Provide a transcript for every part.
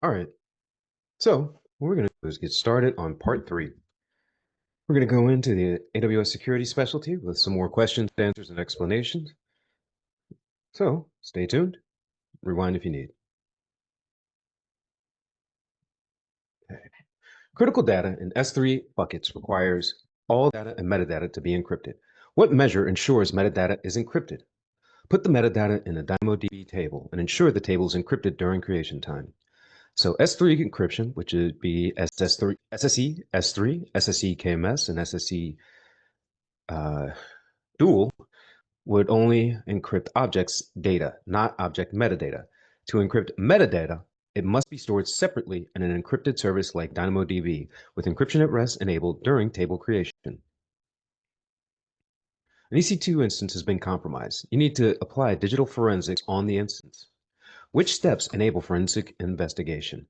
All right. So what we're going to do is get started on part three. We're going to go into the AWS security specialty with some more questions, answers, and explanations. So stay tuned. Rewind if you need. Okay. Critical data in S3 buckets requires all data and metadata to be encrypted. What measure ensures metadata is encrypted? Put the metadata in a DynamoDB table and ensure the table is encrypted during creation time. So S3 encryption, which would be SS3, SSE, S3, SSE KMS, and SSE uh, dual, would only encrypt objects data, not object metadata. To encrypt metadata, it must be stored separately in an encrypted service like DynamoDB, with encryption at rest enabled during table creation. An EC2 instance has been compromised. You need to apply digital forensics on the instance. Which steps enable forensic investigation?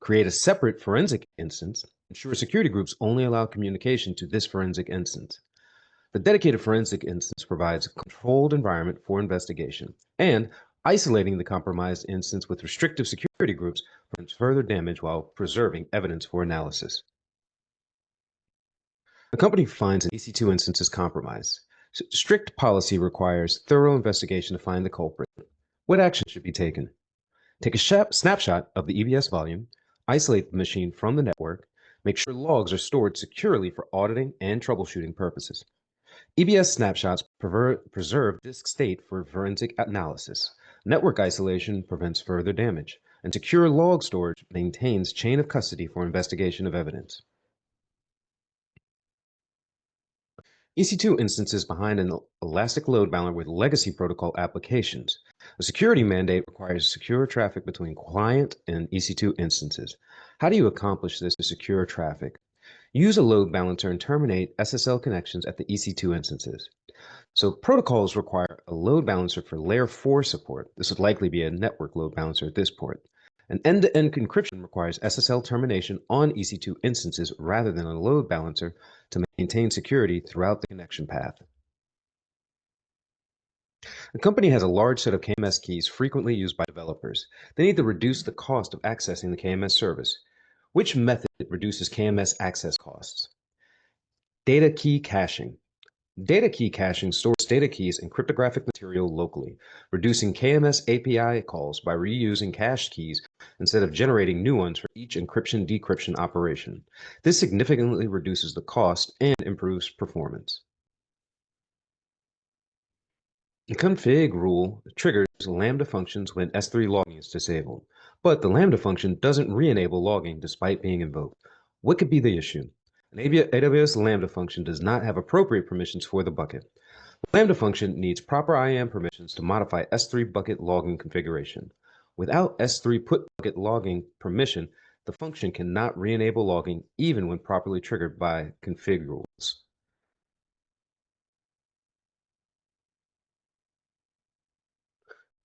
Create a separate forensic instance. Ensure security groups only allow communication to this forensic instance. The dedicated forensic instance provides a controlled environment for investigation, and isolating the compromised instance with restrictive security groups prevents further damage while preserving evidence for analysis. The company finds an EC2 instance is compromised. Strict policy requires thorough investigation to find the culprit. What action should be taken? Take a snapshot of the EBS volume, isolate the machine from the network, make sure logs are stored securely for auditing and troubleshooting purposes. EBS snapshots preserve disk state for forensic analysis. Network isolation prevents further damage, and secure log storage maintains chain of custody for investigation of evidence. EC2 instances behind an elastic load balancer with legacy protocol applications. A security mandate requires secure traffic between client and EC2 instances. How do you accomplish this to secure traffic? Use a load balancer and terminate SSL connections at the EC2 instances. So protocols require a load balancer for layer 4 support. This would likely be a network load balancer at this port. An end-to-end encryption requires SSL termination on EC2 instances rather than a load balancer to maintain security throughout the connection path. The company has a large set of KMS keys frequently used by developers. They need to reduce the cost of accessing the KMS service. Which method reduces KMS access costs? Data key caching. Data key caching stores data keys and cryptographic material locally, reducing KMS API calls by reusing cached keys instead of generating new ones for each encryption-decryption operation. This significantly reduces the cost and improves performance. The config rule triggers Lambda functions when S3 logging is disabled, but the Lambda function doesn't re-enable logging despite being invoked. What could be the issue? An AWS Lambda function does not have appropriate permissions for the bucket. The Lambda function needs proper IAM permissions to modify S3 bucket logging configuration. Without S3 put bucket logging permission, the function cannot re-enable logging even when properly triggered by config rules.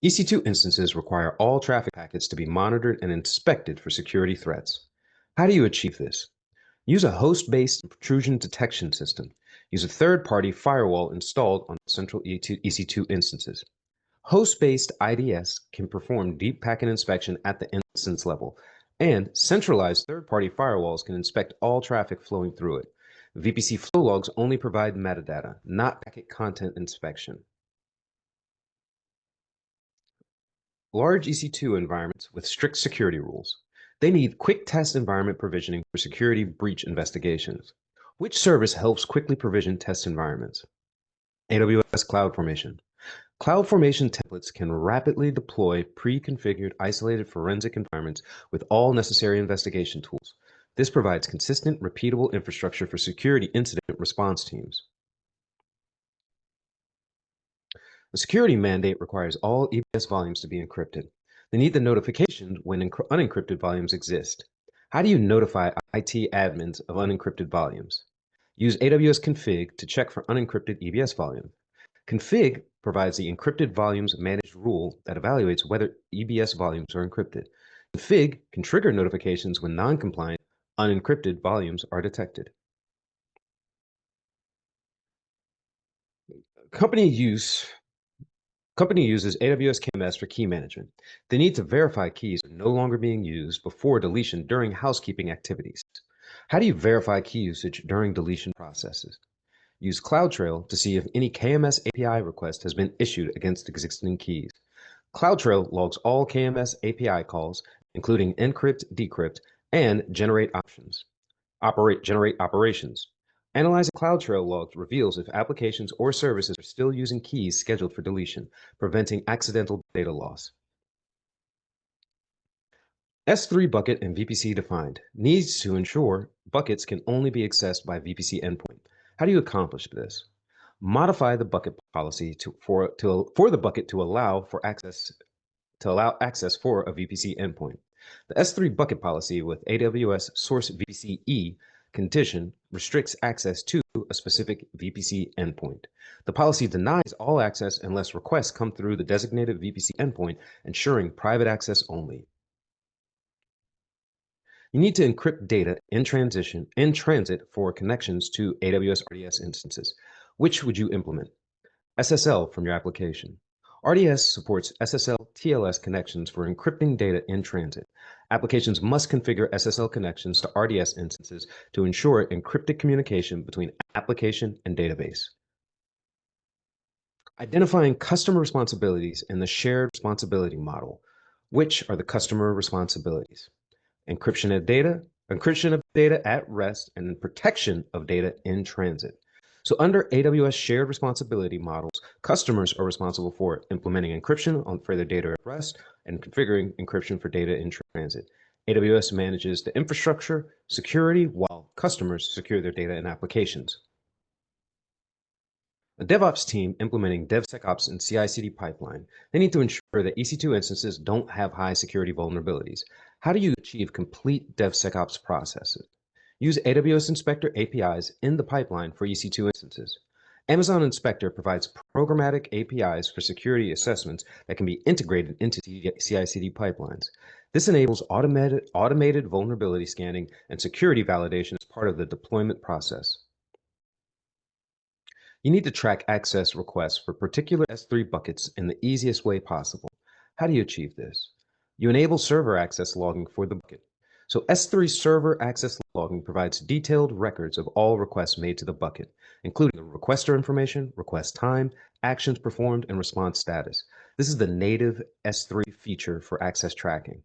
EC2 instances require all traffic packets to be monitored and inspected for security threats. How do you achieve this? Use a host-based intrusion detection system. Use a third-party firewall installed on central EC2 instances. Host-based IDS can perform deep packet inspection at the instance level, and centralized third-party firewalls can inspect all traffic flowing through it. VPC flow logs only provide metadata, not packet content inspection. Large EC2 environments with strict security rules. They need quick test environment provisioning for security breach investigations. Which service helps quickly provision test environments? AWS CloudFormation. CloudFormation templates can rapidly deploy pre-configured isolated forensic environments with all necessary investigation tools. This provides consistent, repeatable infrastructure for security incident response teams. A security mandate requires all EBS volumes to be encrypted. They need the notification when unencrypted volumes exist. How do you notify IT admins of unencrypted volumes? Use AWS config to check for unencrypted EBS volume. Config provides the encrypted volumes managed rule that evaluates whether EBS volumes are encrypted. Config can trigger notifications when non-compliant unencrypted volumes are detected. Company use Company uses AWS KMS for key management. They need to verify keys are no longer being used before deletion during housekeeping activities. How do you verify key usage during deletion processes? Use CloudTrail to see if any KMS API request has been issued against existing keys. CloudTrail logs all KMS API calls, including encrypt, decrypt, and generate operations. Analyzing CloudTrail logs reveals if applications or services are still using keys scheduled for deletion, preventing accidental data loss. S3 bucket and VPC defined needs to ensure buckets can only be accessed by VPC endpoint. How do you accomplish this? Modify the bucket policy for the bucket to allow access for a VPC endpoint. The S3 bucket policy with AWS source VPC-E condition restricts access to a specific VPC endpoint. The policy denies all access unless requests come through the designated VPC endpoint, ensuring private access only. You need to encrypt data in transit for connections to AWS RDS instances. Which would you implement? SSL from your application. RDS supports SSL TLS connections for encrypting data in transit. Applications must configure SSL connections to RDS instances to ensure encrypted communication between application and database. Identifying customer responsibilities in the shared responsibility model. Which are the customer responsibilities? Encryption of data at rest, and then protection of data in transit. So under AWS shared responsibility models, customers are responsible for implementing encryption for their data at rest and configuring encryption for data in transit. AWS manages the infrastructure, security, while customers secure their data and applications. A DevOps team implementing DevSecOps and CI/CD pipeline, they need to ensure that EC2 instances don't have high security vulnerabilities. How do you achieve complete DevSecOps processes? Use AWS Inspector APIs in the pipeline for EC2 instances. Amazon Inspector provides programmatic APIs for security assessments that can be integrated into CI/CD pipelines. This enables automated vulnerability scanning and security validation as part of the deployment process. You need to track access requests for particular S3 buckets in the easiest way possible. How do you achieve this? You enable server access logging for the bucket. So S3 server access logging provides detailed records of all requests made to the bucket, including the requester information, request time, actions performed, and response status. This is the native S3 feature for access tracking.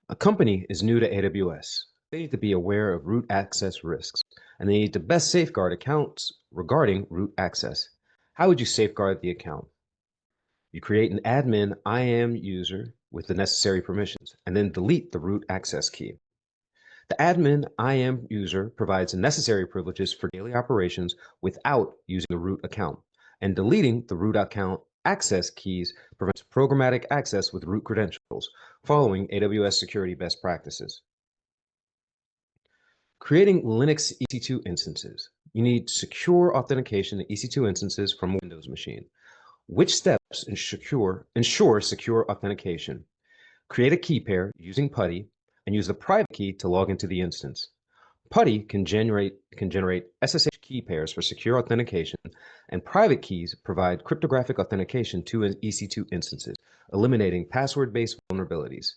A company is new to AWS. They need to be aware of root access risks, and they need to best safeguard accounts regarding root access. How would you safeguard the account? You create an admin IAM user with the necessary permissions, and then delete the root access key. The admin IAM user provides the necessary privileges for daily operations without using the root account, and deleting the root account access keys prevents programmatic access with root credentials, following AWS security best practices. Creating Linux EC2 instances. You need secure authentication to EC2 instances from a Windows machine. Which steps ensure secure authentication? Create a key pair using PuTTY and use the private key to log into the instance. PuTTY can generate SSH key pairs for secure authentication, and private keys provide cryptographic authentication to EC2 instances, eliminating password-based vulnerabilities.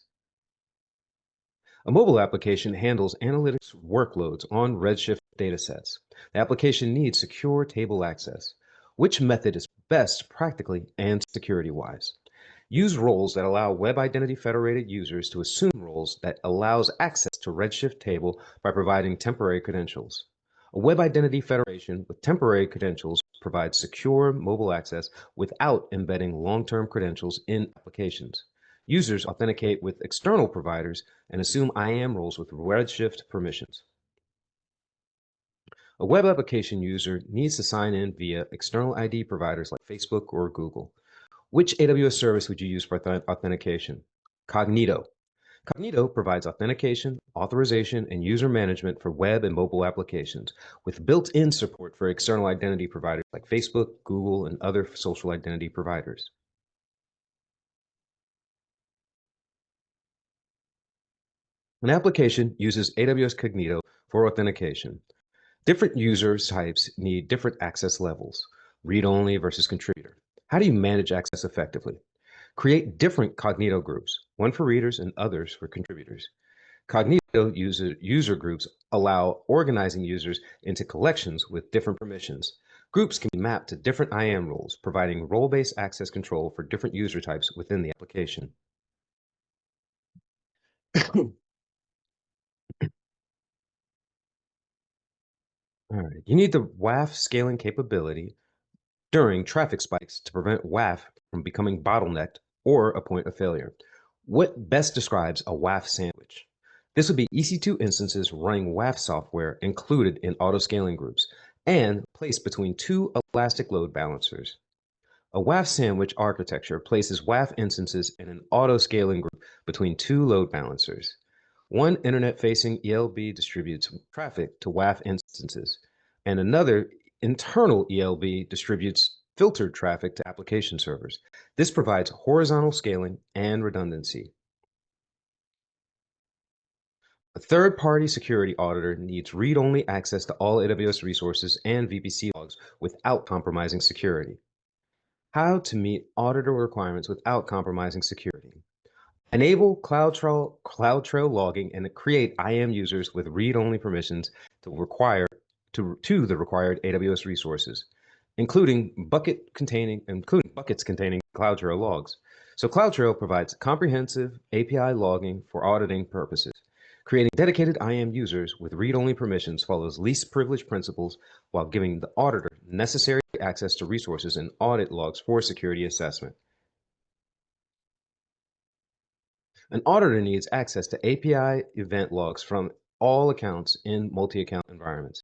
A mobile application handles analytics workloads on Redshift datasets. The application needs secure table access. Which method is best practically and security-wise? Use roles that allow web identity federated users to assume roles that allows access to Redshift table by providing temporary credentials. A web identity federation with temporary credentials provides secure mobile access without embedding long-term credentials in applications. Users authenticate with external providers and assume IAM roles with Redshift permissions. A web application user needs to sign in via external ID providers like Facebook or Google. Which AWS service would you use for authentication? Cognito. Cognito provides authentication, authorization, and user management for web and mobile applications, with built-in support for external identity providers like Facebook, Google, and other social identity providers. An application uses AWS Cognito for authentication. Different user types need different access levels. Read-only versus contributor. How do you manage access effectively? Create different cognito groups, one for readers and others for contributors. Cognito user groups allow organizing users into collections with different permissions. Groups can be mapped to different IAM roles, providing role-based access control for different user types within the application. All right. You need the WAF scaling capability during traffic spikes to prevent WAF from becoming bottlenecked or a point of failure. What best describes a WAF sandwich? This would be EC2 instances running WAF software included in auto-scaling groups and placed between two elastic load balancers. A WAF sandwich architecture places WAF instances in an auto-scaling group between two load balancers. One internet-facing ELB distributes traffic to WAF instances, and another internal ELB distributes filtered traffic to application servers. This provides horizontal scaling and redundancy. A third-party security auditor needs read-only access to all AWS resources and VPC logs without compromising security. How to meet auditor requirements without compromising security. Enable CloudTrail logging and create IAM users with read-only permissions to the required AWS resources, including buckets containing CloudTrail logs. So CloudTrail provides comprehensive API logging for auditing purposes. Creating dedicated IAM users with read-only permissions follows least privilege principles while giving the auditor necessary access to resources and audit logs for security assessment. An auditor needs access to API event logs from all accounts in multi-account environments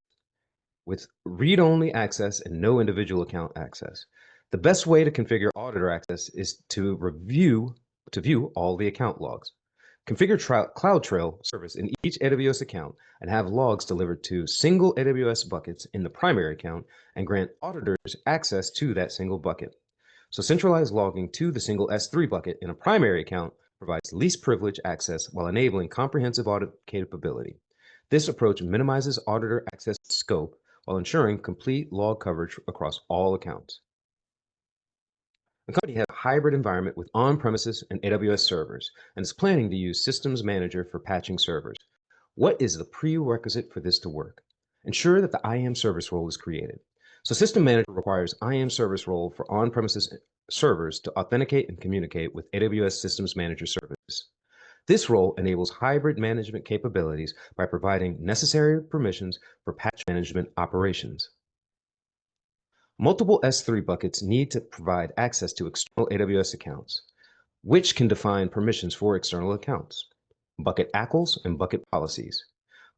with read-only access and no individual account access. The best way to configure auditor access is to view all the account logs. Configure CloudTrail service in each AWS account and have logs delivered to single AWS buckets in the primary account and grant auditors access to that single bucket. So centralized logging to the single S3 bucket in a primary account provides least privilege access while enabling comprehensive audit capability. This approach minimizes auditor access scope while ensuring complete log coverage across all accounts. The company has a hybrid environment with on-premises and AWS servers and is planning to use Systems Manager for patching servers. What is the prerequisite for this to work? Ensure that the IAM service role is created. So System Manager requires IAM service role for on-premises servers to authenticate and communicate with AWS Systems Manager service. This role enables hybrid management capabilities by providing necessary permissions for patch management operations. Multiple S3 buckets need to provide access to external AWS accounts, which can define permissions for external accounts. Bucket ACLs and bucket policies.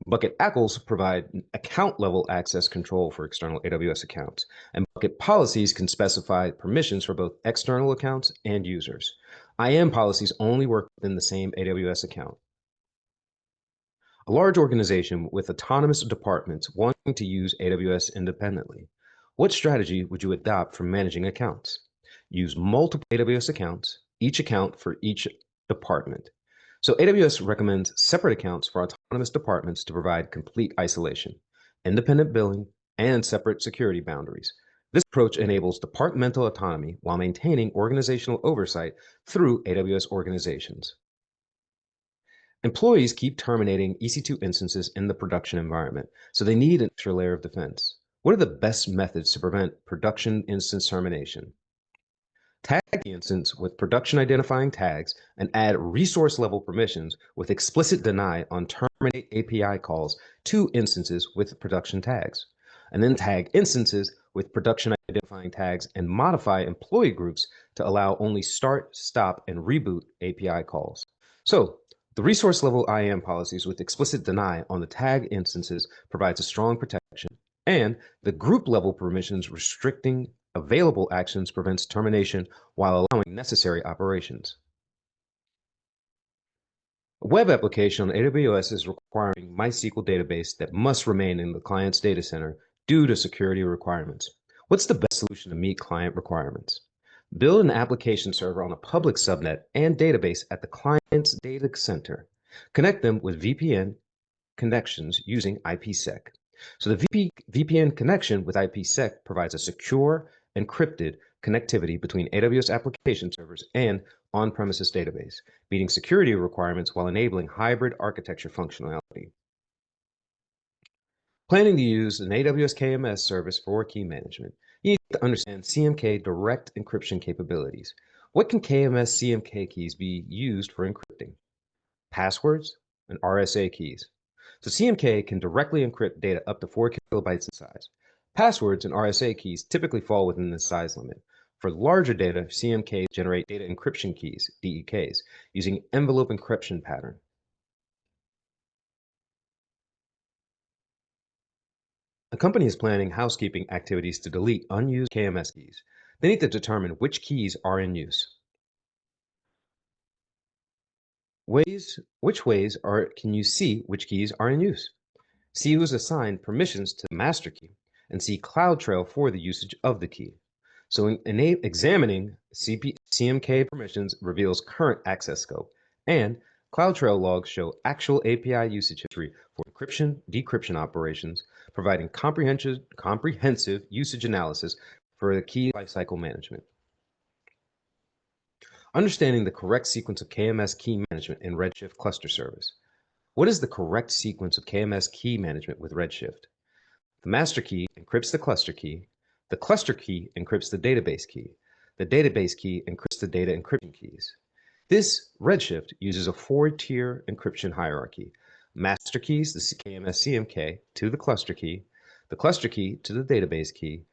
Bucket ACLs provide account-level access control for external AWS accounts, and bucket policies can specify permissions for both external accounts and users. IAM policies only work within the same AWS account. A large organization with autonomous departments wanting to use AWS independently. What strategy would you adopt for managing accounts? Use multiple AWS accounts, each account for each department. So AWS recommends separate accounts for autonomous departments to provide complete isolation, independent billing, and separate security boundaries. This approach enables departmental autonomy while maintaining organizational oversight through AWS organizations. Employees keep terminating EC2 instances in the production environment, so they need an extra layer of defense. What are the best methods to prevent production instance termination? Tag the instance with production identifying tags and add resource level permissions with explicit deny on terminate API calls to instances with production tags. And then tag instances with production identifying tags and modify employee groups to allow only start, stop, and reboot API calls. So the resource level IAM policies with explicit deny on the tag instances provides a strong protection, and the group level permissions restricting available actions prevents termination while allowing necessary operations. A web application on AWS is requiring MySQL database that must remain in the client's data center due to security requirements. What's the best solution to meet client requirements? Build an application server on a public subnet and database at the client's data center. Connect them with VPN connections using IPsec. So the VPN connection with IPsec provides a secure encrypted connectivity between AWS application servers and on-premises database, meeting security requirements while enabling hybrid architecture functionality. Planning to use an AWS KMS service for key management, you need to understand CMK direct encryption capabilities. What can KMS CMK keys be used for encrypting? Passwords and RSA keys. So CMK can directly encrypt data up to 4 kilobytes in size. Passwords and RSA keys typically fall within the size limit. For larger data, CMK generate data encryption keys, DEKs, using envelope encryption pattern. A company is planning housekeeping activities to delete unused KMS keys. They need to determine which keys are in use. Which ways can you see which keys are in use? See who's assigned permissions to the master key, and see CloudTrail for the usage of the key. So examining CMK permissions reveals current access scope, and CloudTrail logs show actual API usage history for encryption, decryption operations, providing comprehensive usage analysis for the key lifecycle management. Understanding the correct sequence of KMS key management in Redshift cluster service. What is the correct sequence of KMS key management with Redshift? The master key encrypts the cluster key encrypts the database key encrypts the data encryption keys. This Redshift uses a 4-tier encryption hierarchy. Master keys, the KMS CMK, to the cluster key to the database key,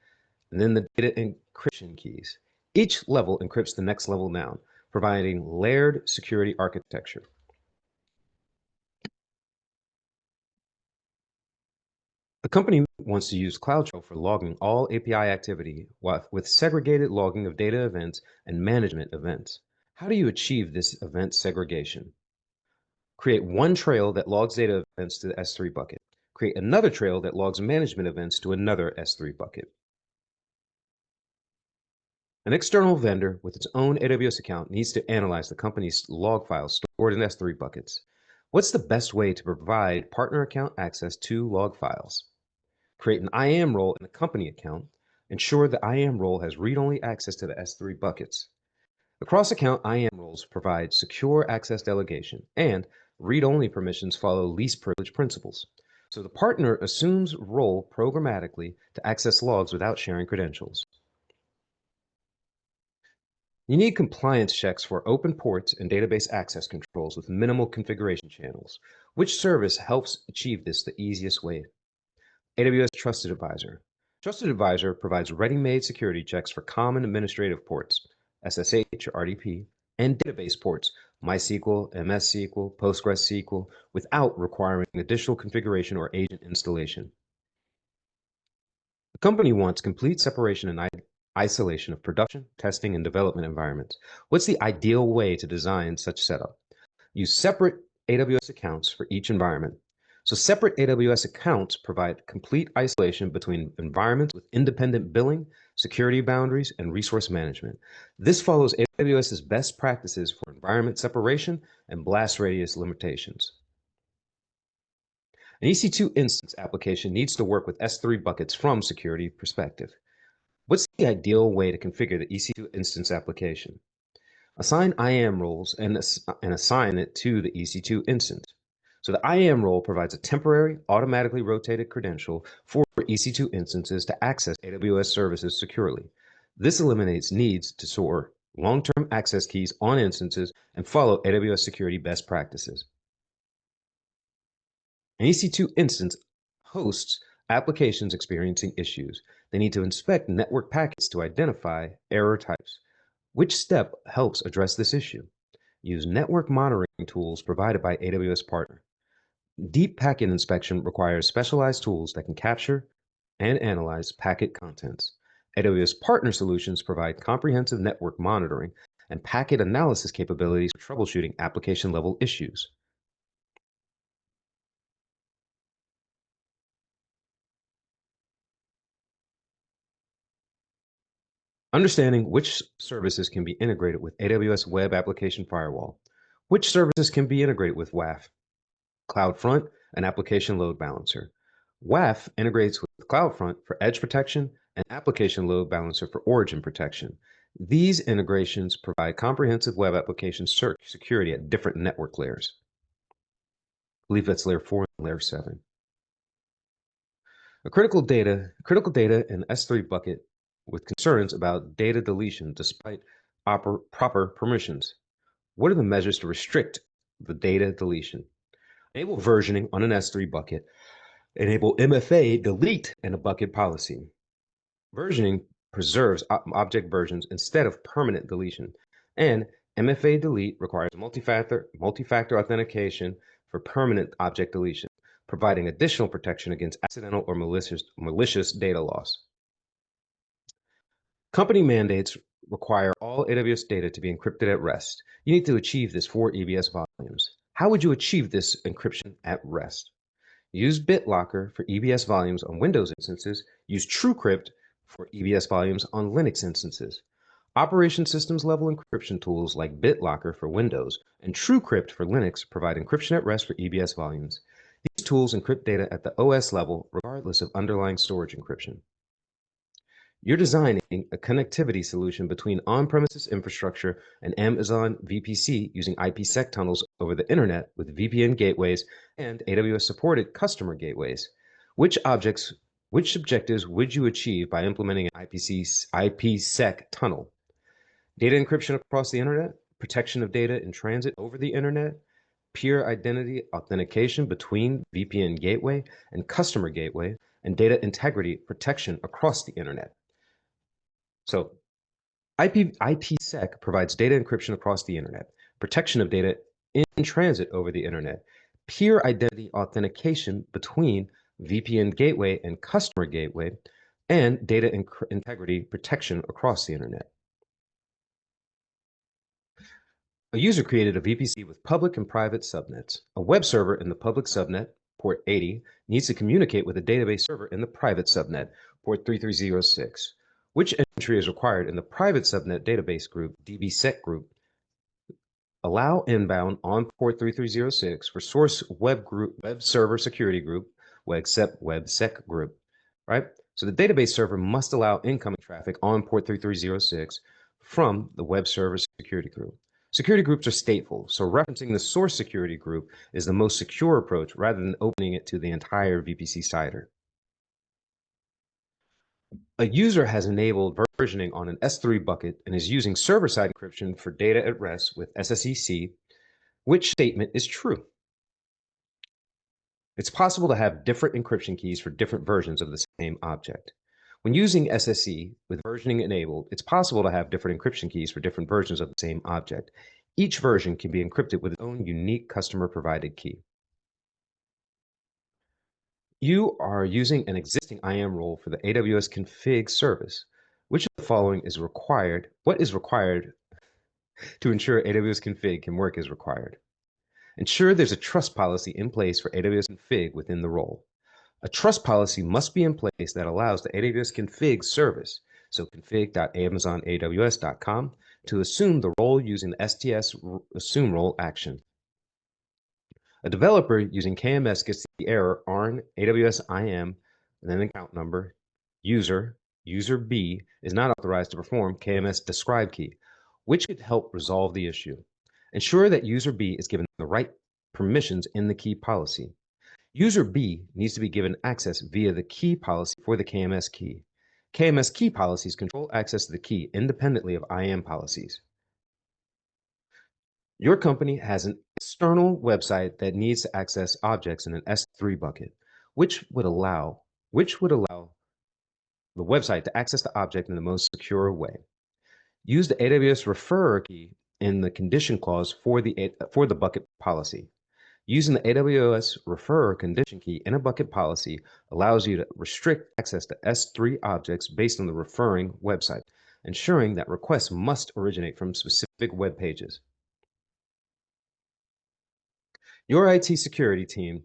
and then the data encryption keys. Each level encrypts the next level down, providing layered security architecture. A company wants to use CloudTrail for logging all API activity with segregated logging of data events and management events. How do you achieve this event segregation? Create one trail that logs data events to the S3 bucket. Create another trail that logs management events to another S3 bucket. An external vendor with its own AWS account needs to analyze the company's log files stored in S3 buckets. What's the best way to provide partner account access to log files? Create an IAM role in the company account. Ensure the IAM role has read-only access to the S3 buckets. The cross-account IAM roles provide secure access delegation, and read-only permissions follow least privilege principles. So the partner assumes role programmatically to access logs without sharing credentials. You need compliance checks for open ports and database access controls with minimal configuration channels. Which service helps achieve this the easiest way? AWS Trusted Advisor. Trusted Advisor provides ready-made security checks for common administrative ports, SSH or RDP, and database ports, MySQL, MS SQL, PostgreSQL, without requiring additional configuration or agent installation. The company wants complete separation and isolation of production, testing, and development environments. What's the ideal way to design such setup? Use separate AWS accounts for each environment. So separate AWS accounts provide complete isolation between environments with independent billing, security boundaries, and resource management. This follows AWS's best practices for environment separation and blast radius limitations. An EC2 instance application needs to work with S3 buckets from security perspective. What's the ideal way to configure the EC2 instance application? Assign IAM roles and assign it to the EC2 instance. So the IAM role provides a temporary, automatically rotated credential for EC2 instances to access AWS services securely. This eliminates needs to store long-term access keys on instances and follow AWS security best practices. An EC2 instance hosts applications experiencing issues. They need to inspect network packets to identify error types. Which step helps address this issue? Use network monitoring tools provided by AWS partner. Deep packet inspection requires specialized tools that can capture and analyze packet contents. AWS partner solutions provide comprehensive network monitoring and packet analysis capabilities for troubleshooting application-level issues. Understanding which services can be integrated with AWS Web Application Firewall. Which services can be integrated with WAF? CloudFront, an application load balancer. WAF integrates with CloudFront for edge protection and application load balancer for origin protection. These integrations provide comprehensive web application search security at different network layers. I believe that's layer 4 and layer 7. A critical data in S3 bucket with concerns about data deletion despite proper permissions. What are the measures to restrict the data deletion? Enable versioning on an S3 bucket. Enable MFA delete in a bucket policy. Versioning preserves object versions instead of permanent deletion. And MFA delete requires multi-factor authentication for permanent object deletion, providing additional protection against accidental or malicious data loss. Company mandates require all AWS data to be encrypted at rest. You need to achieve this for EBS volumes. How would you achieve this encryption at rest? Use BitLocker for EBS volumes on Windows instances. Use TrueCrypt for EBS volumes on Linux instances. Operation systems level encryption tools like BitLocker for Windows and TrueCrypt for Linux provide encryption at rest for EBS volumes. These tools encrypt data at the OS level regardless of underlying storage encryption. You're designing a connectivity solution between on-premises infrastructure and Amazon VPC using IPsec tunnels over the internet with VPN gateways and AWS-supported customer gateways. Which objectives would you achieve by implementing an IPsec tunnel? Data encryption across the internet, protection of data in transit over the internet, peer identity authentication between VPN gateway and customer gateway, and data integrity protection across the internet. So IPsec provides data encryption across the internet, protection of data in transit over the internet, peer identity authentication between VPN gateway and customer gateway, and data integrity protection across the internet. A user created a VPC with public and private subnets. A web server in the public subnet, port 80, needs to communicate with a database server in the private subnet, port 3306. Which entry is required in the private subnet database group, DBSec group? Allow inbound on port 3306 for source web server security group, except websec group, right? So the database server must allow incoming traffic on port 3306 from the web server security group. Security groups are stateful, so referencing the source security group is the most secure approach rather than opening it to the entire VPC CIDR. A user has enabled versioning on an S3 bucket and is using server-side encryption for data at rest with SSEC. Which statement is true? It's possible to have different encryption keys for different versions of the same object. When using SSE with versioning enabled, it's possible to have different encryption keys for different versions of the same object. Each version can be encrypted with its own unique customer-provided key. You are using an existing IAM role for the AWS config service. Which of the following is required? What is required to ensure AWS config can work as required? Ensure there's a trust policy in place for AWS config within the role. A trust policy must be in place that allows the AWS config service, so config.amazonaws.com, to assume the role using the STS assume role action. A developer using KMS gets the error ARN AWS IAM, and then account number, user B is not authorized to perform KMS describe key, which could help resolve the issue. Ensure that user B is given the right permissions in the key policy. User B needs to be given access via the key policy for the KMS key. KMS key policies control access to the key independently of IAM policies. Your company has an external website that needs to access objects in an S3 bucket, which would allow the website to access the object in the most secure way. Use the AWS referrer key in the condition clause for the bucket policy. Using the AWS referrer condition key in a bucket policy allows you to restrict access to S3 objects based on the referring website, ensuring that requests must originate from specific web pages. Your IT security team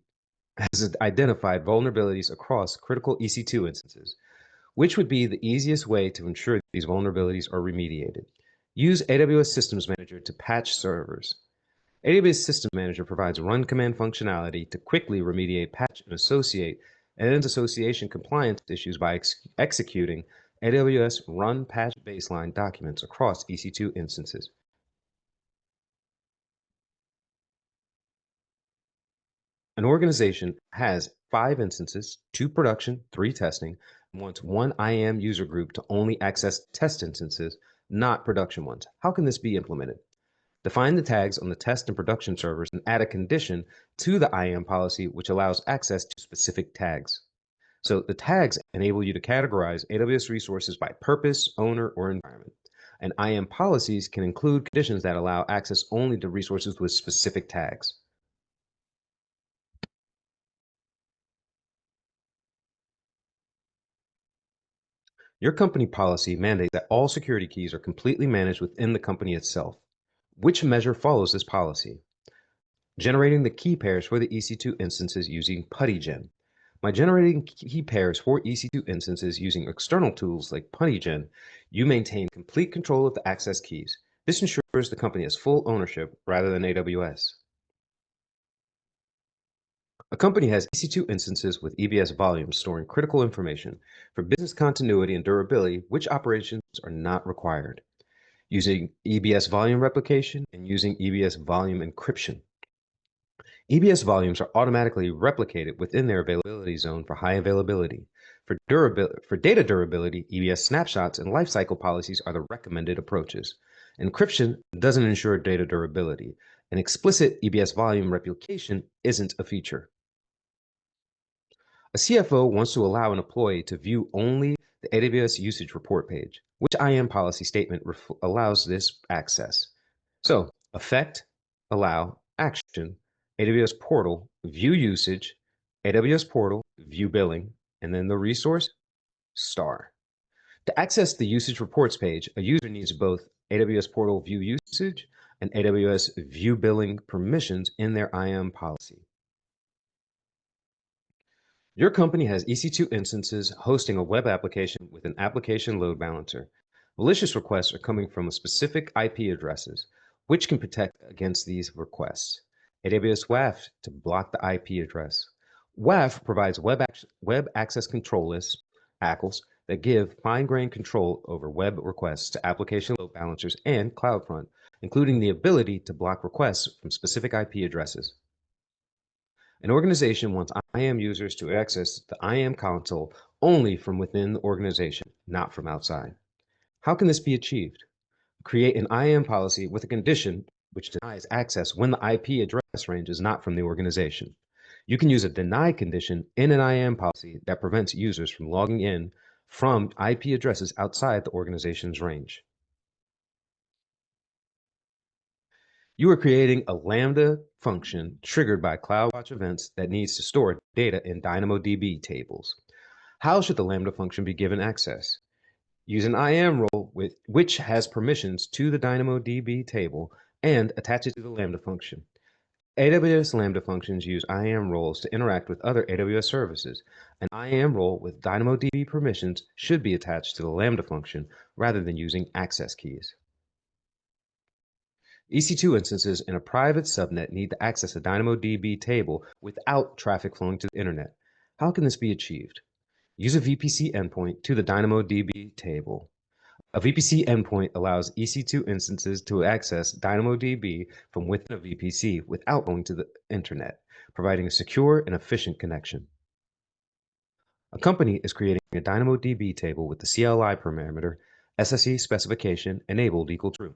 has identified vulnerabilities across critical EC2 instances. Which would be the easiest way to ensure these vulnerabilities are remediated? Use AWS Systems Manager to patch servers. AWS System Manager provides run command functionality to quickly remediate, patch, and associate and ends association compliance issues by executing AWS run patch baseline documents across EC2 instances. An organization has 5 instances, 2 production, 3 testing, and wants one IAM user group to only access test instances, not production ones. How can this be implemented? Define the tags on the test and production servers and add a condition to the IAM policy which allows access to specific tags. So the tags enable you to categorize AWS resources by purpose, owner, or environment. And IAM policies can include conditions that allow access only to resources with specific tags. Your company policy mandates that all security keys are completely managed within the company itself. Which measure follows this policy? Generating the key pairs for the EC2 instances using PuttyGen. By generating key pairs for EC2 instances using external tools like PuttyGen, you maintain complete control of the access keys. This ensures the company has full ownership rather than AWS. A company has EC2 instances with EBS volumes storing critical information. For business continuity and durability, which operations are not required? Using EBS volume replication and using EBS volume encryption. EBS volumes are automatically replicated within their availability zone for high availability. For data durability, EBS snapshots and lifecycle policies are the recommended approaches. Encryption doesn't ensure data durability. An explicit EBS volume replication isn't a feature. A CFO wants to allow an employee to view only the AWS usage report page. Which IAM policy statement allows this access? So, effect, allow, action, AWS portal, view usage, AWS portal, view billing, and then the resource, star. To access the usage reports page, a user needs both AWS portal view usage and AWS view billing permissions in their IAM policy. Your company has EC2 instances hosting a web application with an application load balancer. Malicious requests are coming from specific IP addresses, which can protect against these requests. AWS WAF to block the IP address. WAF provides web access control lists, ACLs, that give fine-grained control over web requests to application load balancers and CloudFront, including the ability to block requests from specific IP addresses. An organization wants IAM users to access the IAM console only from within the organization, not from outside. How can this be achieved? Create an IAM policy with a condition which denies access when the IP address range is not from the organization. You can use a deny condition in an IAM policy that prevents users from logging in from IP addresses outside the organization's range. You are creating a Lambda function triggered by CloudWatch events that needs to store data in DynamoDB tables. How should the Lambda function be given access? Use an IAM role which has permissions to the DynamoDB table and attach it to the Lambda function. AWS Lambda functions use IAM roles to interact with other AWS services. An IAM role with DynamoDB permissions should be attached to the Lambda function rather than using access keys. EC2 instances in a private subnet need to access a DynamoDB table without traffic flowing to the internet. How can this be achieved? Use a VPC endpoint to the DynamoDB table. A VPC endpoint allows EC2 instances to access DynamoDB from within a VPC without going to the internet, providing a secure and efficient connection. A company is creating a DynamoDB table with the CLI parameter SSE specification enabled equal true.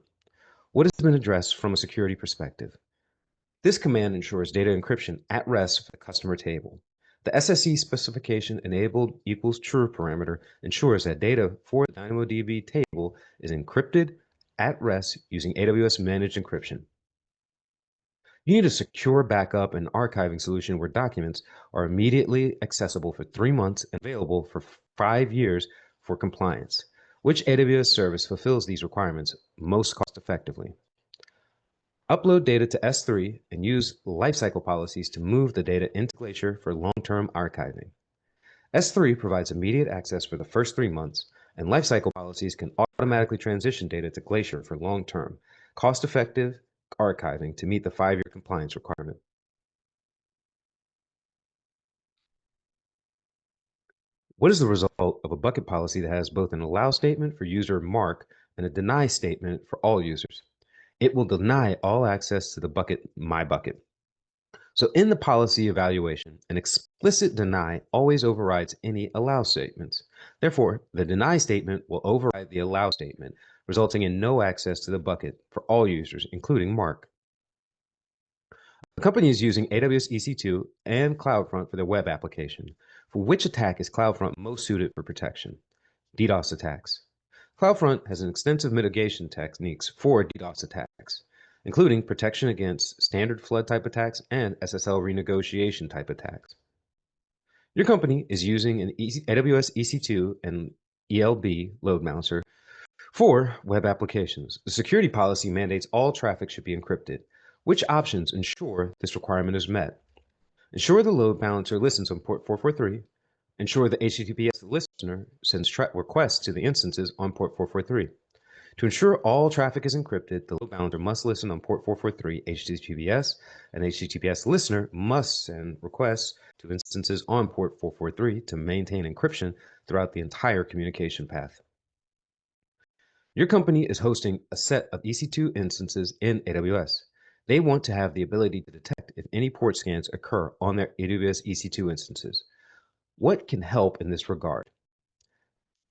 What has been addressed from a security perspective? This command ensures data encryption at rest for the customer table. The SSE specification enabled equals true parameter ensures that data for the DynamoDB table is encrypted at rest using AWS managed encryption. You need a secure backup and archiving solution where documents are immediately accessible for 3 months and available for 5 years for compliance. Which AWS service fulfills these requirements most cost effectively? Upload data to S3 and use lifecycle policies to move the data into Glacier for long-term archiving. S3 provides immediate access for the first 3 months, and lifecycle policies can automatically transition data to Glacier for long-term, cost-effective archiving to meet the 5-year compliance requirement. What is the result of a bucket policy that has both an allow statement for user mark and a deny statement for all users? It will deny all access to the bucket, my bucket. So in the policy evaluation, an explicit deny always overrides any allow statements. Therefore, the deny statement will override the allow statement, resulting in no access to the bucket for all users, including Mark. The company is using AWS EC2 and CloudFront for their web application. For which attack is CloudFront most suited for protection? DDoS attacks. CloudFront has an extensive mitigation techniques for DDoS attacks, including protection against standard flood type attacks and SSL renegotiation type attacks. Your company is using an AWS EC2 and ELB load balancer for web applications. The security policy mandates all traffic should be encrypted. Which options ensure this requirement is met? Ensure the load balancer listens on port 443. Ensure the HTTPS listener sends requests to the instances on port 443. To ensure all traffic is encrypted, the load balancer must listen on port 443 HTTPS, and HTTPS listener must send requests to instances on port 443 to maintain encryption throughout the entire communication path. Your company is hosting a set of EC2 instances in AWS. They want to have the ability to detect if any port scans occur on their AWS EC2 instances. What can help in this regard?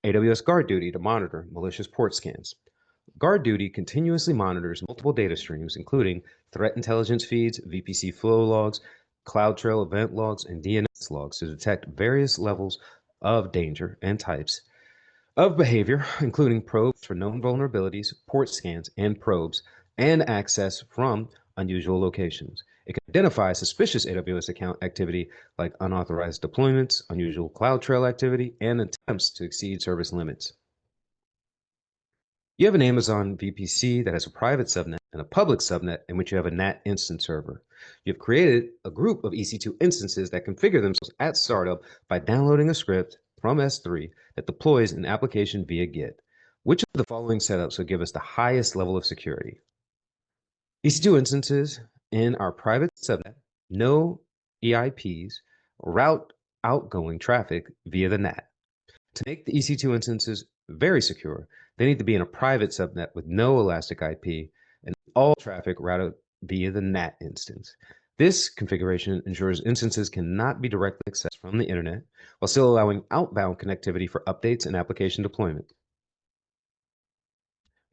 AWS Guard Duty to monitor malicious port scans. Guard Duty continuously monitors multiple data streams, including threat intelligence feeds, VPC flow logs, CloudTrail event logs, and DNS logs to detect various levels of danger and types of behavior, including probes for known vulnerabilities, port scans, and probes, and access from unusual locations. It can identify suspicious AWS account activity like unauthorized deployments, unusual CloudTrail activity, and attempts to exceed service limits. You have an Amazon VPC that has a private subnet and a public subnet in which you have a NAT instance server. You've created a group of EC2 instances that configure themselves at startup by downloading a script from S3 that deploys an application via Git. Which of the following setups will give us the highest level of security? EC2 instances in our private subnet, no EIPs, route outgoing traffic via the NAT. To make the EC2 instances very secure, they need to be in a private subnet with no elastic IP and all traffic routed via the NAT instance. This configuration ensures instances cannot be directly accessed from the internet while still allowing outbound connectivity for updates and application deployment.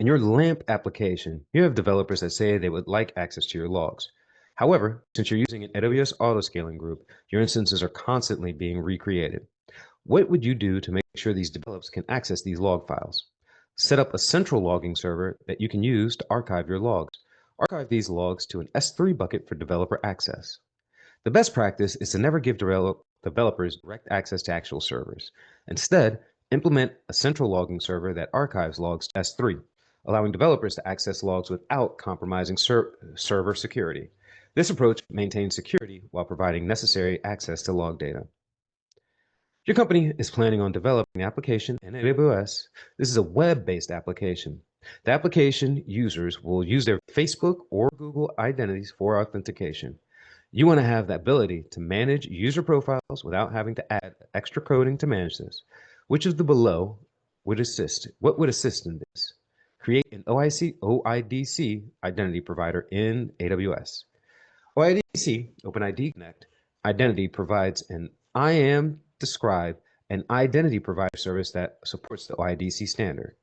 In your LAMP application, you have developers that say they would like access to your logs. However, since you're using an AWS autoscaling group, your instances are constantly being recreated. What would you do to make sure these developers can access these log files? Set up a central logging server that you can use to archive your logs. Archive these logs to an S3 bucket for developer access. The best practice is to never give developers direct access to actual servers. Instead, implement a central logging server that archives logs to S3, allowing developers to access logs without compromising server security. This approach maintains security while providing necessary access to log data. Your company is planning on developing an application in AWS. This is a web-based application. The application users will use their Facebook or Google identities for authentication. You want to have the ability to manage user profiles without having to add extra coding to manage this. Which of the below would assist? What would assist in this? Create an OIDC identity provider in AWS. OIDC, OpenID Connect, identity provides an IAM describe an identity provider service that supports the OIDC standard.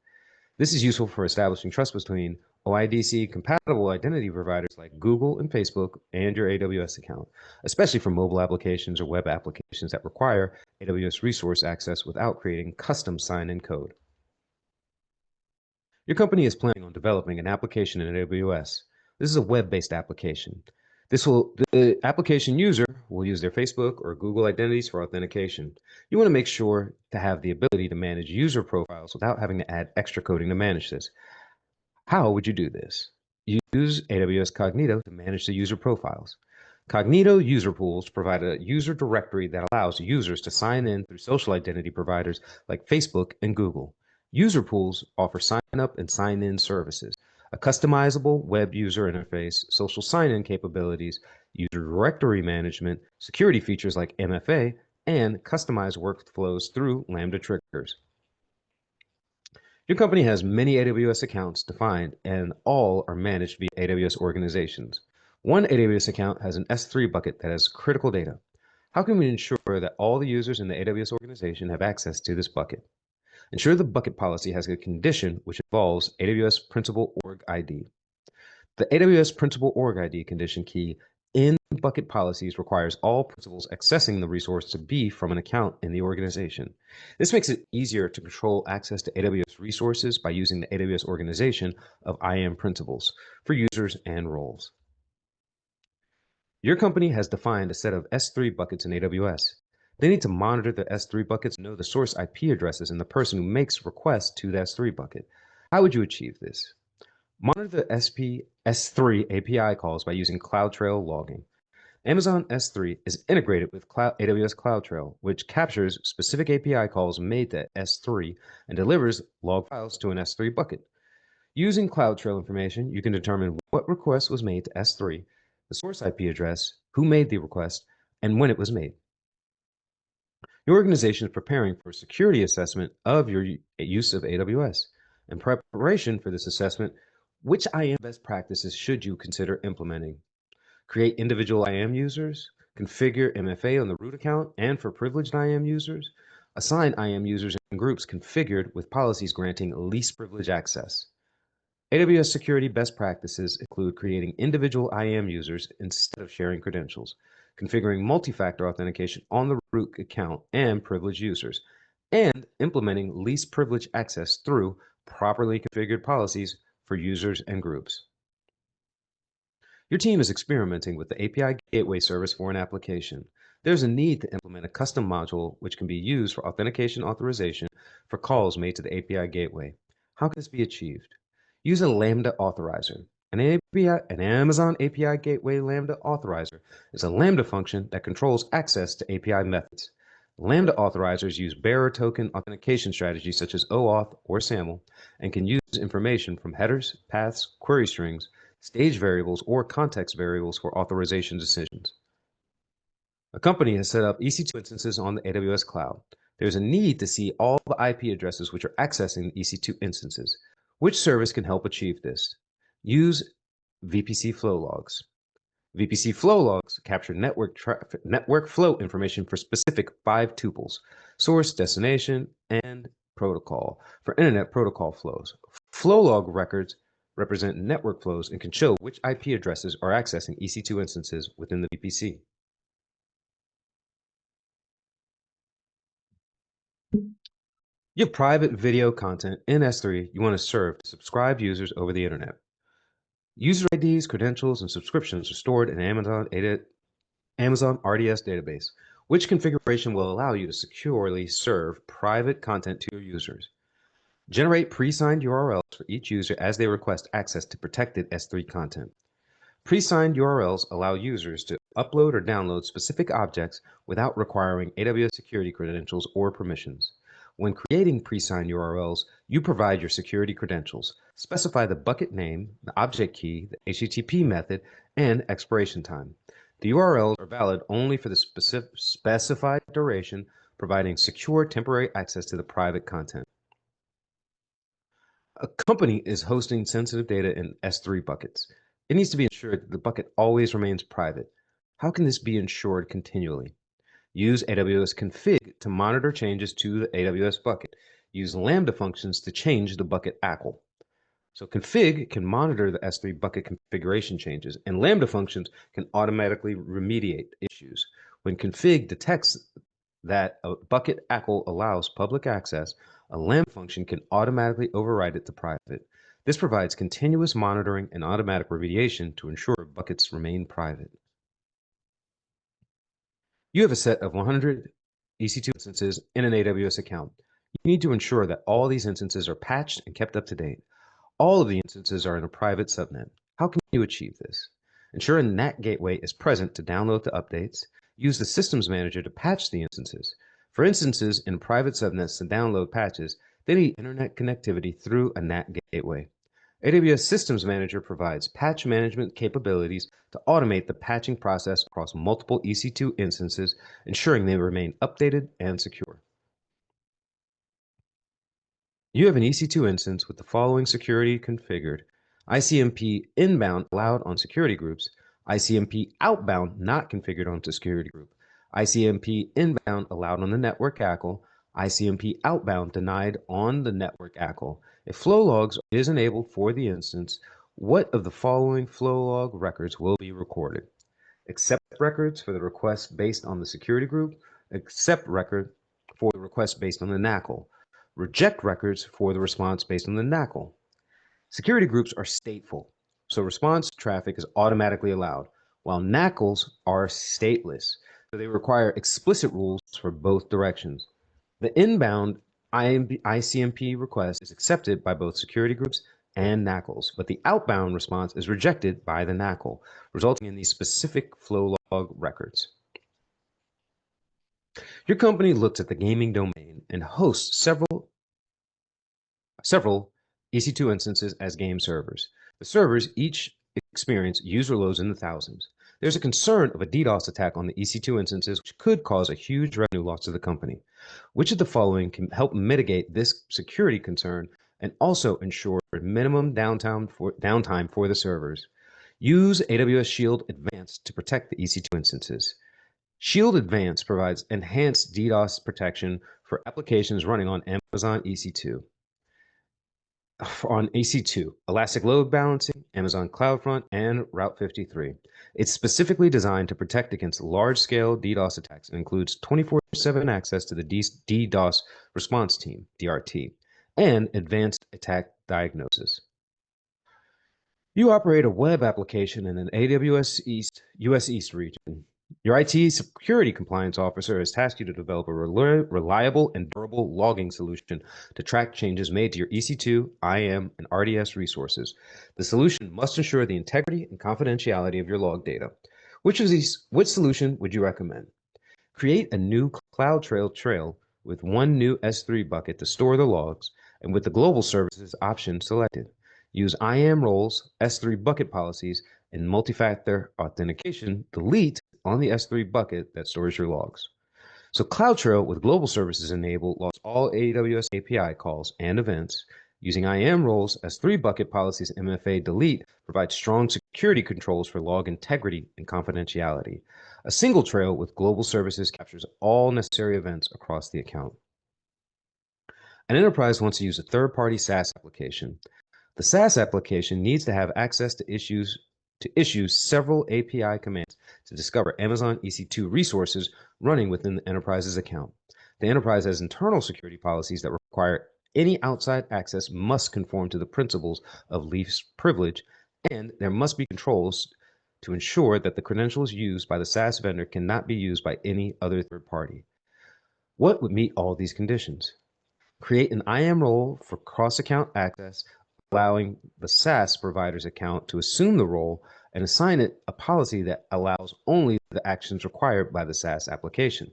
This is useful for establishing trust between OIDC compatible identity providers like Google and Facebook and your AWS account, especially for mobile applications or web applications that require AWS resource access without creating custom sign-in code. Your company is planning on developing an application in AWS. This is a web-based application. The application user will use their Facebook or Google identities for authentication. You want to make sure to have the ability to manage user profiles without having to add extra coding to manage this. How would you do this? Use AWS Cognito to manage the user profiles. Cognito user pools provide a user directory that allows users to sign in through social identity providers like Facebook and Google. User pools offer sign-up and sign-in services, a customizable web user interface, social sign-in capabilities, user directory management, security features like MFA, and customize workflows through Lambda triggers. Your company has many AWS accounts defined, and all are managed via AWS organizations. One AWS account has an S3 bucket that has critical data. How can we ensure that all the users in the AWS organization have access to this bucket? Ensure the bucket policy has a condition which involves AWS Principal Org ID. The AWS Principal Org ID condition key in bucket policies requires all principals accessing the resource to be from an account in the organization. This makes it easier to control access to AWS resources by using the AWS organization of IAM principals for users and roles. Your company has defined a set of S3 buckets in AWS. They need to monitor the S3 buckets, know the source IP addresses, and the person who makes requests to the S3 bucket. How would you achieve this? Monitor the S3 API calls by using CloudTrail logging. Amazon S3 is integrated with AWS CloudTrail, which captures specific API calls made to S3 and delivers log files to an S3 bucket. Using CloudTrail information, you can determine what request was made to S3, the source IP address, who made the request, and when it was made. Your organization is preparing for a security assessment of your use of AWS. In preparation for this assessment, which IAM best practices should you consider implementing? Create individual IAM users, configure MFA on the root account and for privileged IAM users, assign IAM users in groups configured with policies granting least privilege access. AWS security best practices include creating individual IAM users instead of sharing credentials, configuring multi-factor authentication on the root account and privileged users, and implementing least privilege access through properly configured policies for users and groups. Your team is experimenting with the API gateway service for an application. There's a need to implement a custom module which can be used for authentication authorization for calls made to the API gateway. How can this be achieved? Use a Lambda authorizer. An Amazon API Gateway Lambda authorizer is a Lambda function that controls access to API methods. Lambda authorizers use bearer token authentication strategies such as OAuth or SAML and can use information from headers, paths, query strings, stage variables, or context variables for authorization decisions. A company has set up EC2 instances on the AWS cloud. There's a need to see all the IP addresses which are accessing the EC2 instances. Which service can help achieve this? Use VPC flow logs. VPC flow logs capture network flow information for specific 5 tuples, source, destination, and protocol for internet protocol flows. Flow log records represent network flows and can show which IP addresses are accessing EC2 instances within the VPC. You have private video content in S3 you want to serve to subscribed users over the internet. User IDs, credentials, and subscriptions are stored in Amazon RDS database, which configuration will allow you to securely serve private content to your users. Generate pre-signed URLs for each user as they request access to protected S3 content. Pre-signed URLs allow users to upload or download specific objects without requiring AWS security credentials or permissions. When creating pre-signed URLs, you provide your security credentials, specify the bucket name, the object key, the HTTP method, and expiration time. The URLs are valid only for the specified duration, providing secure temporary access to the private content. A company is hosting sensitive data in S3 buckets. It needs to be ensured that the bucket always remains private. How can this be ensured continually? Use AWS config to monitor changes to the AWS bucket. Use Lambda functions to change the bucket ACL. So config can monitor the S3 bucket configuration changes, and Lambda functions can automatically remediate issues. When config detects that a bucket ACL allows public access, a Lambda function can automatically override it to private. This provides continuous monitoring and automatic remediation to ensure buckets remain private. You have a set of 100 EC2 instances in an AWS account. You need to ensure that all these instances are patched and kept up to date. All of the instances are in a private subnet. How can you achieve this? Ensure a NAT gateway is present to download the updates. Use the systems manager to patch the instances. For instances in private subnets to download patches, they need internet connectivity through a NAT gateway. AWS Systems Manager provides patch management capabilities to automate the patching process across multiple EC2 instances, ensuring they remain updated and secure. You have an EC2 instance with the following security configured: ICMP inbound allowed on security groups, ICMP outbound not configured on security group, ICMP inbound allowed on the network ACL, ICMP outbound denied on the network ACL. If flow logs is enabled for the instance, what of the following flow log records will be recorded? Accept records for the request based on the security group, accept record for the request based on the NACL, reject records for the response based on the NACL. Security groups are stateful, so response traffic is automatically allowed, while NACLs are stateless, so they require explicit rules for both directions. The inbound ICMP request is accepted by both security groups and NACLs, but the outbound response is rejected by the NACL, resulting in these specific flow log records. Your company looks at the gaming domain and hosts several EC2 instances as game servers. The servers each experience user loads in the thousands. There's a concern of a DDoS attack on the EC2 instances, which could cause a huge revenue loss to the company. Which of the following can help mitigate this security concern and also ensure minimum downtime for the servers? Use AWS Shield Advanced to protect the EC2 instances. Shield Advanced provides enhanced DDoS protection for applications running on Amazon EC2. On EC2, Elastic Load Balancing, Amazon CloudFront, and Route 53. It's specifically designed to protect against large-scale DDoS attacks and includes 24/7 access to the DDoS response team, DRT, and advanced attack diagnosis. You operate a web application in an AWS US East region. Your IT security compliance officer has tasked you to develop a reliable and durable logging solution to track changes made to your EC2, IAM, and RDS resources. The solution must ensure the integrity and confidentiality of your log data. Which solution would you recommend? Create a new CloudTrail trail with one new S3 bucket to store the logs and with the global services option selected. Use IAM roles, S3 bucket policies, and multi-factor authentication delete on the S3 bucket that stores your logs. So CloudTrail with global services enabled lost all AWS API calls and events. Using IAM roles, S3 bucket policies, MFA delete provides strong security controls for log integrity and confidentiality. A single trail with global services captures all necessary events across the account. An enterprise wants to use a third-party SaaS application. The SaaS application needs to have access to issue several API commands to discover Amazon EC2 resources running within the enterprise's account. The enterprise has internal security policies that require any outside access must conform to the principles of least privilege, and there must be controls to ensure that the credentials used by the SaaS vendor cannot be used by any other third party. What would meet all these conditions? Create an IAM role for cross-account access, allowing the SaaS provider's account to assume the role and assign it a policy that allows only the actions required by the SaaS application.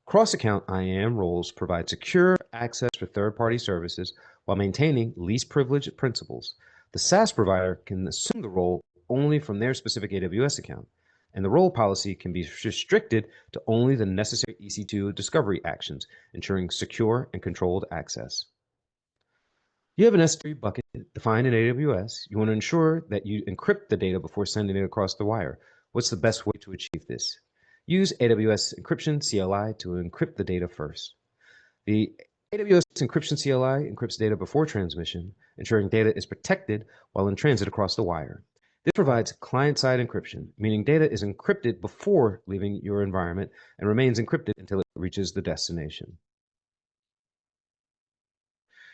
Cross-account IAM roles provide secure access for third-party services while maintaining least privilege principles. The SaaS provider can assume the role only from their specific AWS account, and the role policy can be restricted to only the necessary EC2 discovery actions, ensuring secure and controlled access. You have an S3 bucket defined in AWS. You want to ensure that you encrypt the data before sending it across the wire. What's the best way to achieve this? Use AWS Encryption CLI to encrypt the data first. The AWS Encryption CLI encrypts data before transmission, ensuring data is protected while in transit across the wire. This provides client-side encryption, meaning data is encrypted before leaving your environment and remains encrypted until it reaches the destination.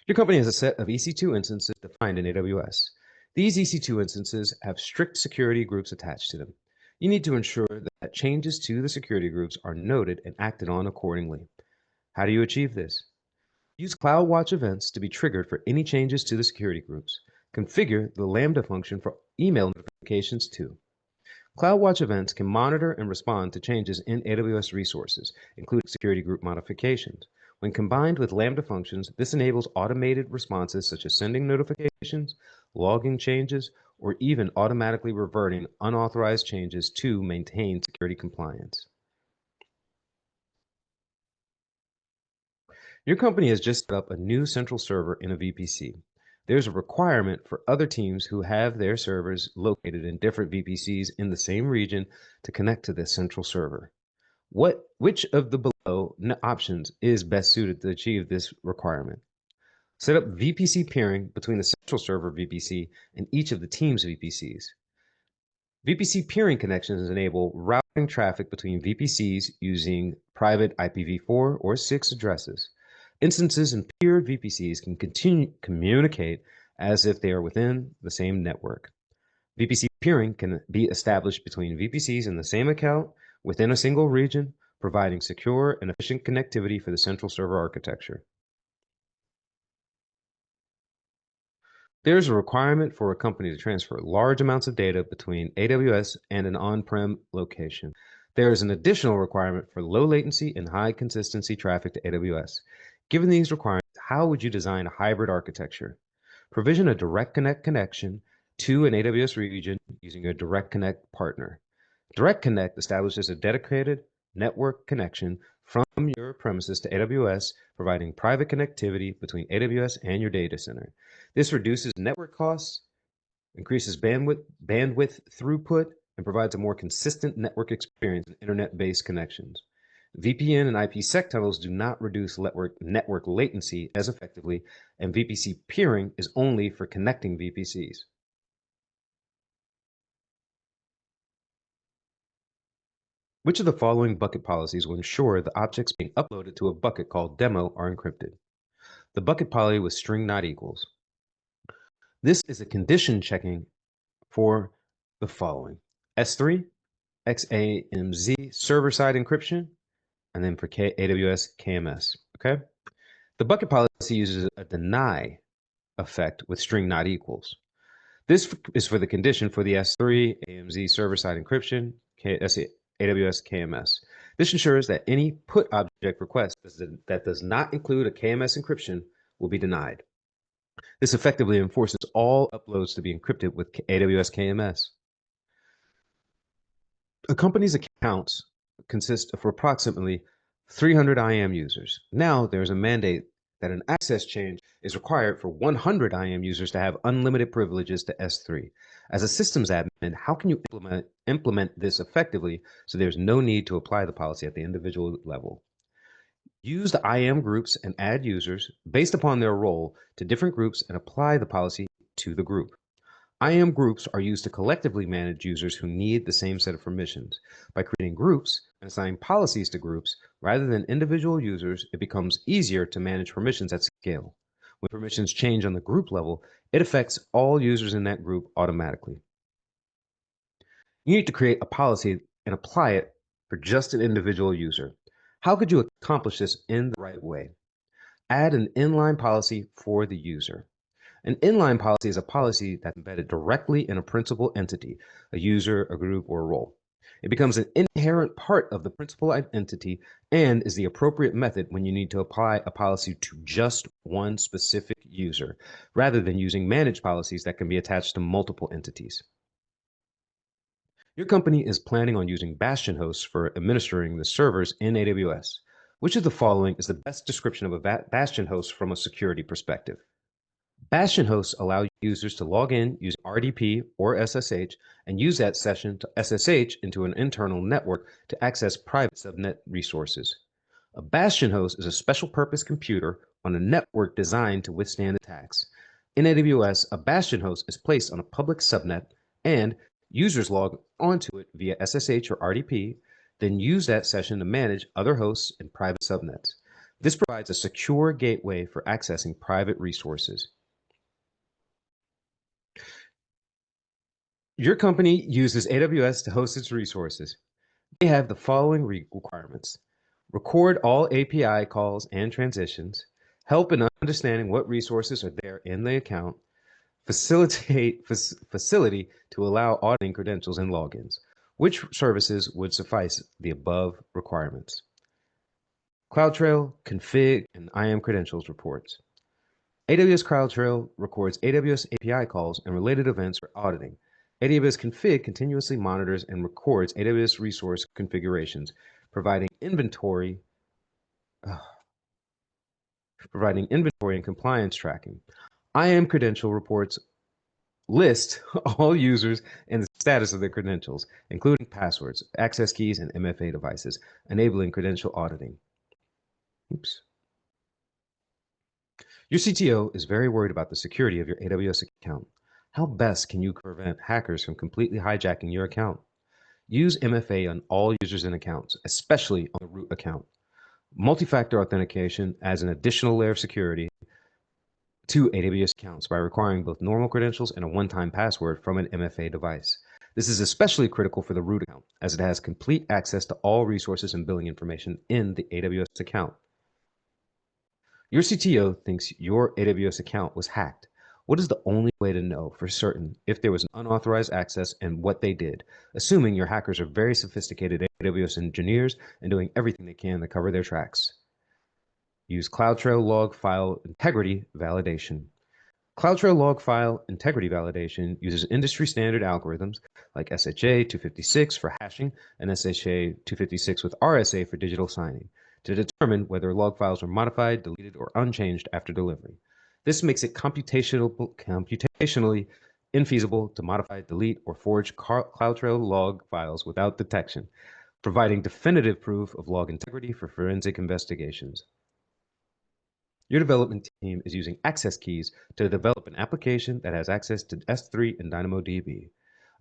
Your company has a set of EC2 instances defined in AWS. These EC2 instances have strict security groups attached to them. You need to ensure that changes to the security groups are noted and acted on accordingly. How do you achieve this? Use CloudWatch events to be triggered for any changes to the security groups. Configure the Lambda function for email notifications too. CloudWatch events can monitor and respond to changes in AWS resources, including security group modifications. When combined with Lambda functions, this enables automated responses such as sending notifications, logging changes, or even automatically reverting unauthorized changes to maintain security compliance. Your company has just set up a new central server in a VPC. There's a requirement for other teams who have their servers located in different VPCs in the same region to connect to this central server. Which of the below options is best suited to achieve this requirement? Set up VPC peering between the central server VPC and each of the team's VPCs. VPC peering connections enable routing traffic between VPCs using private IPv4 or 6 addresses. Instances in peered VPCs can communicate as if they are within the same network. VPC peering can be established between VPCs in the same account within a single region, providing secure and efficient connectivity for the central server architecture. There's a requirement for a company to transfer large amounts of data between AWS and an on-prem location. There is an additional requirement for low latency and high consistency traffic to AWS. Given these requirements, how would you design a hybrid architecture? Provision a direct connect connection to an AWS region using a direct connect partner. Direct Connect establishes a dedicated network connection from your premises to AWS, providing private connectivity between AWS and your data center. This reduces network costs, increases bandwidth throughput, and provides a more consistent network experience in internet-based connections. VPN and IPsec tunnels do not reduce network latency as effectively, and VPC peering is only for connecting VPCs. Which of the following bucket policies will ensure the objects being uploaded to a bucket called demo are encrypted? The bucket policy with string not equals. This is a condition checking for the following: S3, XAMZ server-side encryption, and then for AWS KMS. Okay. The bucket policy uses a deny effect with string not equals. This is for the condition for the S3, AMZ server-side encryption, AWS KMS. This ensures that any put object request that does not include a KMS encryption will be denied. This effectively enforces all uploads to be encrypted with AWS KMS. A company's accounts consist of approximately 300 IAM users. Now there's a mandate that an access change is required for 100 IAM users to have unlimited privileges to S3. As a systems admin, how can you implement this effectively so there's no need to apply the policy at the individual level? Use the IAM groups and add users based upon their role to different groups and apply the policy to the group. IAM groups are used to collectively manage users who need the same set of permissions. By creating groups and assigning policies to groups rather than individual users, it becomes easier to manage permissions at scale. When permissions change on the group level, it affects all users in that group automatically. You need to create a policy and apply it for just an individual user. How could you accomplish this in the right way? Add an inline policy for the user. An inline policy is a policy that's embedded directly in a principal entity, a user, a group, or a role. It becomes an inherent part of the principal entity and is the appropriate method when you need to apply a policy to just one specific user, rather than using managed policies that can be attached to multiple entities. Your company is planning on using Bastion hosts for administering the servers in AWS. Which of the following is the best description of a Bastion host from a security perspective? Bastion hosts allow users to log in using RDP or SSH and use that session to SSH into an internal network to access private subnet resources. A Bastion host is a special purpose computer on a network designed to withstand attacks. In AWS, a Bastion host is placed on a public subnet and users log onto it via SSH or RDP, then use that session to manage other hosts and private subnets. This provides a secure gateway for accessing private resources. Your company uses AWS to host its resources. They have the following requirements: record all API calls and transitions, help in understanding what resources are there in the account, facility to allow auditing credentials and logins. Which services would suffice the above requirements? CloudTrail, config, and IAM credentials reports. AWS CloudTrail records AWS API calls and related events for auditing. AWS Config continuously monitors and records AWS resource configurations, providing inventory, uh, providing inventory and compliance tracking. IAM Credential reports list all users and the status of their credentials, including passwords, access keys, and MFA devices, enabling credential auditing. Oops. Your CTO is very worried about the security of your AWS account. How best can you prevent hackers from completely hijacking your account? Use MFA on all users and accounts, especially on the root account. Multi-factor authentication adds an additional layer of security to AWS accounts by requiring both normal credentials and a one-time password from an MFA device. This is especially critical for the root account, as it has complete access to all resources and billing information in the AWS account. Your CTO thinks your AWS account was hacked. What is the only way to know for certain if there was an unauthorized access and what they did, assuming your hackers are very sophisticated AWS engineers and doing everything they can to cover their tracks? Use CloudTrail log file integrity validation. CloudTrail log file integrity validation uses industry standard algorithms like SHA 256 for hashing and SHA 256 with RSA for digital signing to determine whether log files were modified, deleted, or unchanged after delivery. This makes it computationally infeasible to modify, delete, or forge CloudTrail log files without detection, providing definitive proof of log integrity for forensic investigations. Your development team is using access keys to develop an application that has access to S3 and DynamoDB.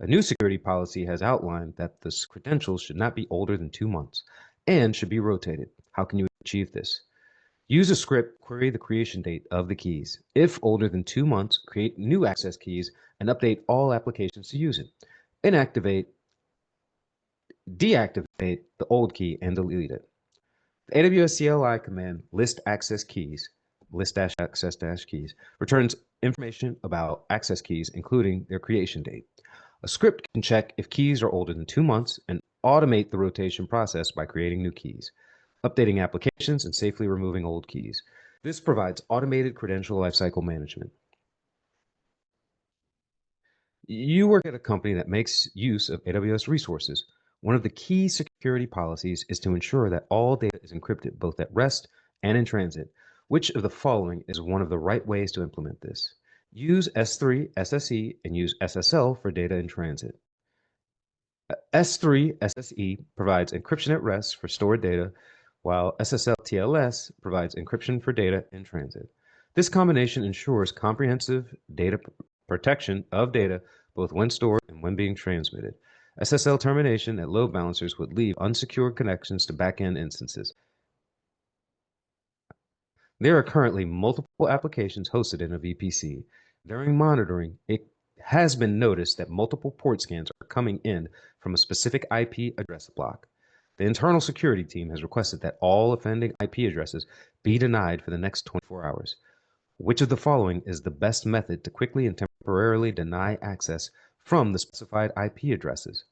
A new security policy has outlined that the credentials should not be older than 2 months and should be rotated. How can you achieve this? Use a script, query the creation date of the keys. If older than 2 months, create new access keys and update all applications to use it. Deactivate the old key and delete it. The AWS CLI command list access keys, list-access keys, returns information about access keys, including their creation date. A script can check if keys are older than 2 months and automate the rotation process by creating new keys, updating applications, and safely removing old keys. This provides automated credential lifecycle management. You work at a company that makes use of AWS resources. One of the key security policies is to ensure that all data is encrypted, both at rest and in transit. Which of the following is one of the right ways to implement this? Use S3 SSE and use SSL for data in transit. S3 SSE provides encryption at rest for stored data, while SSL TLS provides encryption for data in transit. This combination ensures comprehensive data protection of data both when stored and when being transmitted. SSL termination at load balancers would leave unsecured connections to backend instances. There are currently multiple applications hosted in a VPC. During monitoring, it has been noticed that multiple port scans are coming in from a specific IP address block. The internal security team has requested that all offending IP addresses be denied for the next 24 hours. Which of the following is the best method to quickly and temporarily deny access from the specified IP addresses?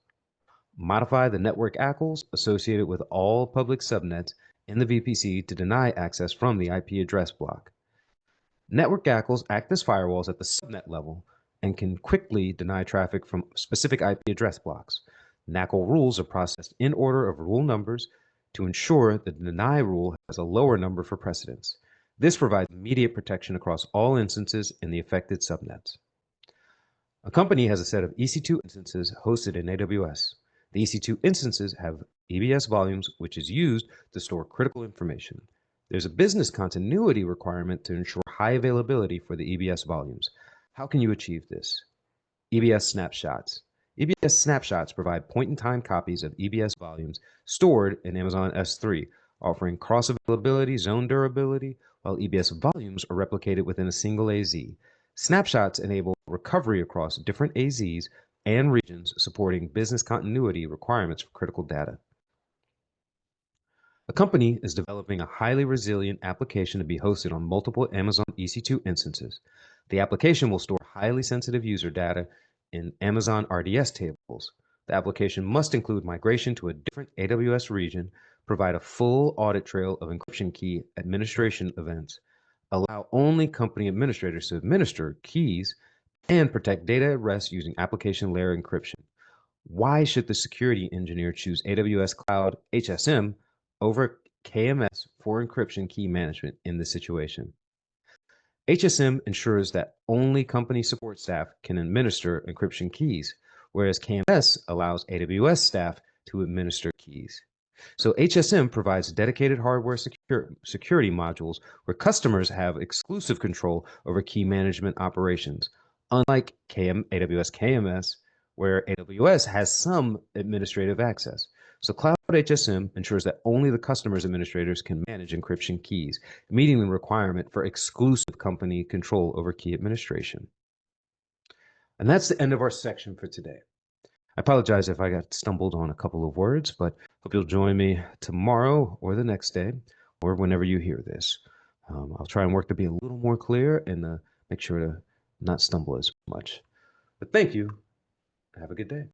Modify the network ACLs associated with all public subnets in the VPC to deny access from the IP address block. Network ACLs act as firewalls at the subnet level and can quickly deny traffic from specific IP address blocks. NACL rules are processed in order of rule numbers to ensure the deny rule has a lower number for precedence. This provides immediate protection across all instances in the affected subnets. A company has a set of EC2 instances hosted in AWS. The EC2 instances have EBS volumes, which is used to store critical information. There's a business continuity requirement to ensure high availability for the EBS volumes. How can you achieve this? EBS snapshots. EBS snapshots provide point-in-time copies of EBS volumes stored in Amazon S3, offering cross-availability, zone durability, while EBS volumes are replicated within a single AZ. Snapshots enable recovery across different AZs and regions, supporting business continuity requirements for critical data. A company is developing a highly resilient application to be hosted on multiple Amazon EC2 instances. The application will store highly sensitive user data in Amazon RDS tables. The application must include migration to a different AWS region, provide a full audit trail of encryption key administration events, allow only company administrators to administer keys and protect data at rest using application layer encryption. Why should the security engineer choose AWS Cloud HSM over KMS for encryption key management in this situation? HSM ensures that only company support staff can administer encryption keys, whereas KMS allows AWS staff to administer keys. So HSM provides dedicated hardware security modules where customers have exclusive control over key management operations, unlike AWS KMS, where AWS has some administrative access. So Cloud HSM ensures that only the customer's administrators can manage encryption keys, meeting the requirement for exclusive company control over key administration. And that's the end of our section for today. I apologize if I got stumbled on a couple of words, but hope you'll join me tomorrow or the next day or whenever you hear this. I'll try and work to be a little more clear and make sure to not stumble as much. But thank you. Have a good day.